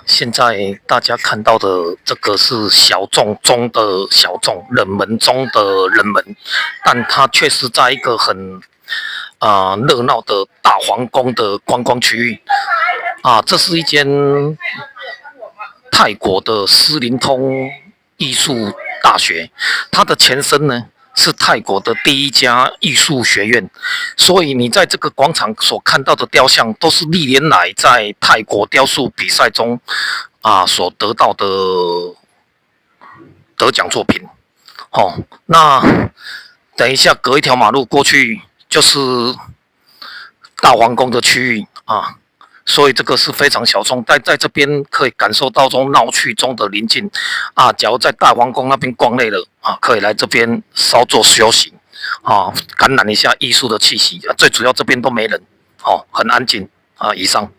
现在大家看到的这个是小众中的小众，冷门中的冷门，但它却是在一个很热闹的大皇宫的观光区域这是一间泰国的斯林通艺术大学，它的前身呢是泰国的第一家艺术学院，所以你在这个广场所看到的雕像，都是历年来在泰国雕塑比赛中所得到的得奖作品。那等一下隔一条马路过去就是大皇宫的区域所以这个是非常小众，在这边可以感受到中闹区中的宁静假如在大皇宫那边逛累了可以来这边稍作休息感染一下艺术的气息最主要这边都没人很安静以上。